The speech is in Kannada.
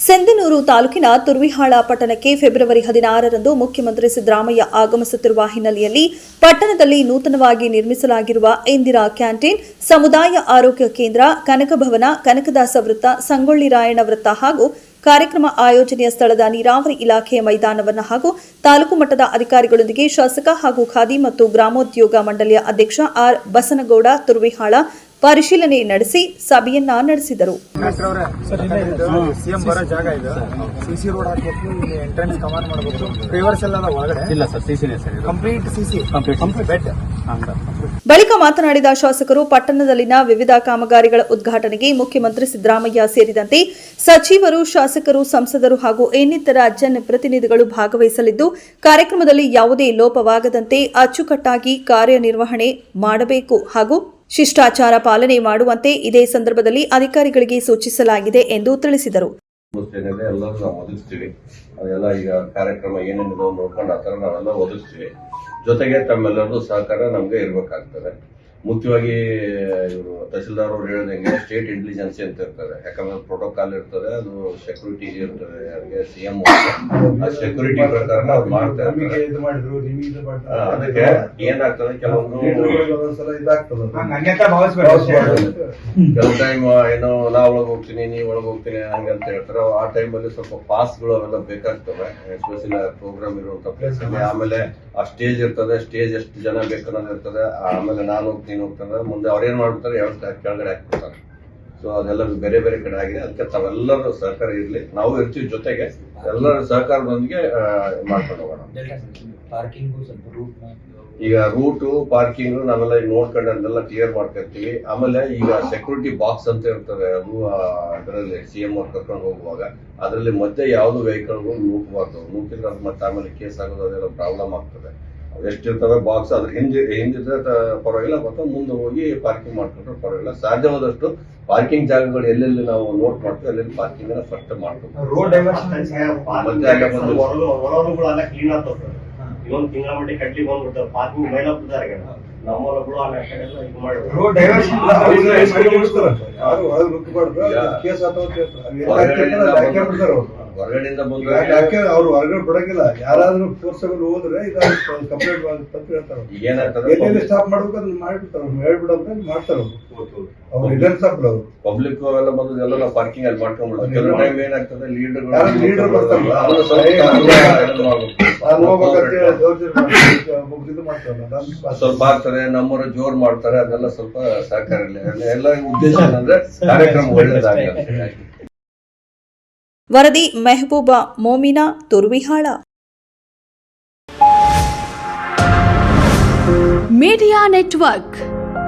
ಸೆಂದನೂರು ತಾಲೂಕಿನ ತುರ್ವಿಹಾಳ ಪಟ್ಟಣಕ್ಕೆ ಫೆಬ್ರವರಿ 16ರಂದು ಮುಖ್ಯಮಂತ್ರಿ ಸಿದ್ದರಾಮಯ್ಯ ಆಗಮಿಸುತ್ತಿರುವ ಹಿನ್ನೆಲೆಯಲ್ಲಿ ಪಟ್ಟಣದಲ್ಲಿ ನೂತನವಾಗಿ ನಿರ್ಮಿಸಲಾಗಿರುವ ಇಂದಿರಾ ಕ್ಯಾಂಟೀನ್, ಸಮುದಾಯ ಆರೋಗ್ಯ ಕೇಂದ್ರ, ಕನಕ ಭವನ, ಕನಕದಾಸ ವೃತ್ತ, ಸಂಗೊಳ್ಳಿ ರಾಯಣ್ಣ ವೃತ್ತ ಹಾಗೂ ಕಾರ್ಯಕ್ರಮ ಆಯೋಜನೆಯ ಸ್ಥಳದ ನೀರಾವರಿ ಇಲಾಖೆಯ ಮೈದಾನವನ್ನು ಹಾಗೂ ತಾಲೂಕು ಮಟ್ಟದ ಅಧಿಕಾರಿಗಳೊಂದಿಗೆ ಶಾಸಕ ಹಾಗೂ ಖಾದಿ ಮತ್ತು ಗ್ರಾಮೋದ್ಯೋಗ ಮಂಡಳಿಯ ಅಧ್ಯಕ್ಷ ಆರ್ ಬಸನಗೌಡ ತುರ್ವಿಹಾಳ ಪರಿಶೀಲನೆ ನಡೆಸಿ ಸಭೆಯನ್ನ ನಡೆಸಿದರು. ಸಿಎಂ ಬರೋ ಜಾಗ ಇದೆ. ಸಿಸಿ ರೋಡ್ ಹಾಕಬೇಕು, ಇಲ್ಲಿ ಎಂಟ್ರೆನ್ಸ್ ಕಮಾಂಡ್ ಮಾಡಬೇಕು. ಫೇವರ್ಸ್ ಎಲ್ಲ ಒಳಗಡೆ ಇಲ್ಲ ಸರ್, ಸಿಸಿನೇ sir, complete CC complete bed. ಬಳಿಕ ಮಾತನಾಡಿದ ಶಾಸಕರು, ಪಟ್ಟಣದಲ್ಲಿನ ವಿವಿಧ ಕಾಮಗಾರಿಗಳ ಉದ್ಘಾಟನೆಗೆ ಮುಖ್ಯಮಂತ್ರಿ ಸಿದ್ದರಾಮಯ್ಯ ಸೇರಿದಂತೆ ಸಚಿವರು, ಶಾಸಕರು, ಸಂಸದರು ಹಾಗೂ ಇನ್ನಿತರ ಜನಪ್ರತಿನಿಧಿಗಳು ಭಾಗವಹಿಸಲಿದ್ದು, ಕಾರ್ಯಕ್ರಮದಲ್ಲಿ ಯಾವುದೇ ಲೋಪವಾಗದಂತೆ ಅಚ್ಚುಕಟ್ಟಾಗಿ ಕಾರ್ಯನಿರ್ವಹಣೆ ಮಾಡಬೇಕು ಹಾಗೂ ಶಿಷ್ಟಾಚಾರ ಪಾಲನೆ ಮಾಡುವಂತೆ ಇದೇ ಸಂದರ್ಭದಲ್ಲಿ ಅಧಿಕಾರಿಗಳಿಗೆ ಸೂಚಿಸಲಾಗಿದೆ ಎಂದು ತಿಳಿಸಿದರು. ಎಲ್ಲರೂ ನಾವು ಒದಗಿಸ್ತೀವಿ, ಅದೆಲ್ಲ ಈಗ ಕಾರ್ಯಕ್ರಮ ಏನೇನಿದೆ ನೋಡ್ಕೊಂಡು ಆ ಥರ ನಾವೆಲ್ಲ ಒದಗಿಸ್ತೀವಿ. ಜೊತೆಗೆ ತಮ್ಮೆಲ್ಲರದು ಸಹಕಾರ ನಮ್ಗೆ ಇರ್ಬೇಕಾಗ್ತದೆ. ಮುಖ್ಯವಾಗಿ ಇವರು ತಹಸೀಲ್ದಾರ್ ಅವರು ಹೇಳಿದಂಗೆ ಸ್ಟೇಟ್ ಇಂಟೆಲಿಜೆನ್ಸಿ ಅಂತ ಇರ್ತದೆ. ಯಾಕಂದ್ರೆ ಪ್ರೋಟೋಕಾಲ್ ಇರ್ತದೆ, ಅದು ಸೆಕ್ಯೂರಿಟಿ ಇರ್ತದೆ. ಯಾರಿಗೆ ಸಿಎಂ ಆ ಸೆಕ್ಯೂರಿಟಿ ಪ್ರಕಾರ ಅವ್ರು ಮಾಡ್ತಾರೆ. ಅದಕ್ಕೆ ಏನಾಗ್ತದೆ, ಕೆಲವೊಂದು ಕೆಲವು ಟೈಮ್ ಏನೋ ನಾ ಒಳಗೆ ಹೋಗ್ತೀನಿ, ನೀ ಒಳಗೆ ಹೋಗ್ತೀನಿ ಹಂಗಂತ ಹೇಳ್ತಾರೆ. ಆ ಟೈಮಲ್ಲಿ ಸ್ವಲ್ಪ ಪಾಸ್ಗಳು ಅವೆಲ್ಲ ಬೇಕಾಗ್ತವೆ, ಎಸ್ಪೆಷಲಿ ಪ್ರೋಗ್ರಾಮ್ ಇರುವಂತ ಪ್ಲೇಸ್ ಅಲ್ಲಿ. ಆಮೇಲೆ ಆ ಸ್ಟೇಜ್ ಇರ್ತದೆ, ಸ್ಟೇಜ್ ಎಷ್ಟು ಜನ ಬೇಕನ್ನೋದು ಇರ್ತದೆ. ಆಮೇಲೆ ನಾನು ಹೋಗ್ತೀನಿ ಹೋಗ್ತಾರೆ, ಮುಂದೆ ಅವ್ರೇನ್ ಮಾಡ್ಬಿಡ್ತಾರೆ, ಕೆಳಗಡೆ ಹಾಕ್ಬಿಡ್ತಾರೆ. ಸೊ ಅದೆಲ್ಲ ಬೇರೆ ಬೇರೆ ಕಡೆ ಆಗಿದೆ. ಅದಕ್ಕೆ ತಾವೆಲ್ಲರೂ ಸಹಕಾರ ಇರ್ಲಿ, ನಾವು ಇರ್ತೀವಿ, ಜೊತೆಗೆ ಎಲ್ಲರ ಸಹಕಾರದೊಂದಿಗೆ ಮಾಡ್ಕೊಂಡು ಹೋಗೋಣ. ಈಗ ರೂಟು, ಪಾರ್ಕಿಂಗ್ ನಾವೆಲ್ಲ ಈಗ ನೋಡ್ಕೊಂಡು ಅದನ್ನೆಲ್ಲ ಕ್ಲಿಯರ್ ಮಾಡ್ತಿರ್ತೀವಿ. ಆಮೇಲೆ ಈಗ ಸೆಕ್ಯೂರಿಟಿ ಬಾಕ್ಸ್ ಅಂತ ಇರ್ತದೆ, ಅದು ಅದರಲ್ಲಿ ಸಿಎಂ ಅವ್ರು ಕರ್ಕೊಂಡು ಹೋಗುವಾಗ ಅದರಲ್ಲಿ ಮಧ್ಯೆ ಯಾವ್ದು ವೆಹಿಕಲ್ಗಳು ನೂಕಬಾರ್ದು. ನೂಕಿದ್ರೆ ಅದು ಮತ್ತೆ ಆಮೇಲೆ ಕೇಸ್ ಆಗೋದು, ಅದೆಲ್ಲ ಪ್ರಾಬ್ಲಮ್ ಆಗ್ತದೆ. ಎಷ್ಟಿರ್ತವೆ ಬಾಕ್ಸ್ ಅದ್ರ ಹಿಂದಿದ್ರೆ ಪರವಾಗಿಲ್ಲ, ಮತ್ತೆ ಮುಂದೆ ಹೋಗಿ ಪಾರ್ಕಿಂಗ್ ಮಾಡ್ಕೊಂಡ್ರೆ ಪರವಾಗಿಲ್ಲ. ಸಾಧ್ಯವಾದಷ್ಟು ಪಾರ್ಕಿಂಗ್ ಜಾಗಗಳು ಎಲ್ಲೆಲ್ಲಿ ನಾವು ನೋಟ್ ಮಾಡ್ತೀವಿ ಅಲ್ಲೆಲ್ಲಿ ಪಾರ್ಕಿಂಗ್ ಅನ್ನ ಫಸ್ಟ್ ಮಾಡ್ತೀವಿ. ಇನ್ನೊಂದು ತಿಂಗಳ ಮಟ್ಟಿಗೆ ಕಟ್ಲಿ ಬಂದ್ಬಿಡ್ತಾರೆ, ಪಾರ್ಕಿಂಗ್ ಮೇಲೆ ಬಿಡ್ತಾರೆ. ನಮ್ಮೊಳಗಳು ಆ ಕಡೆಲ್ಲ ಇದು ಮಾಡಿ ಹೊರಗಡೆಯಿಂದ ಬಂದು ಅವ್ರು ಹೊರಗಡೆ ಬಿಡಂಗಿಲ್ಲ. ಯಾರಾದ್ರೂ ಫೋರ್ಸಬಲ್ ಹೋದ್ರೆ ಕಂಪ್ಲೇಂಟ್ ತಪ್ಪು ಹೇಳ್ತಾರೆ. ಏನೇನು ಸ್ಟಾಪ್ ಮಾಡ್ಬೇಕು ಅದನ್ನ ಮಾಡಿಬಿಡ್ತಾರೆ, ಹೇಳ್ಬಿಡಂದ್ರೆ ಮಾಡ್ತಾರೆ. ಅವ್ರು ಇದನ್ನ ತಪ್ಪಲ್ಲ. ಅವರು ಪಬ್ಲಿಕ್ ಅವೆಲ್ಲ ಬಂದು ಎಲ್ಲ ನಾವು ಪಾರ್ಕಿಂಗ್ ಅಲ್ಲಿ ಮಾಡ್ಕೊಂಡ್ಬಿಡ್ತೀವಿ. ಕೆಲವು ಟೈಮ್ ಏನಾಗ್ತದೆ, ಲೀಡರ್ ಸ್ವಲ್ಪ ಆಗ್ತಾರೆ, ನಮ್ಮವರು ಜೋರ್ ಮಾಡ್ತಾರೆ. ಅದೆಲ್ಲ ಸ್ವಲ್ಪ ಸಹಕಾರ ಇಲ್ಲ. ಎಲ್ಲ ಉದ್ದೇಶ ಏನಂದ್ರೆ ಕಾರ್ಯಕ್ರಮ ಒಳ್ಳೆಯದಾಗಲಿ. ವರದಿ ಮೆಹಬೂಬಾ ಮೋಮಿನಾ, ತುರ್ವಿಹಾಳ. Media network.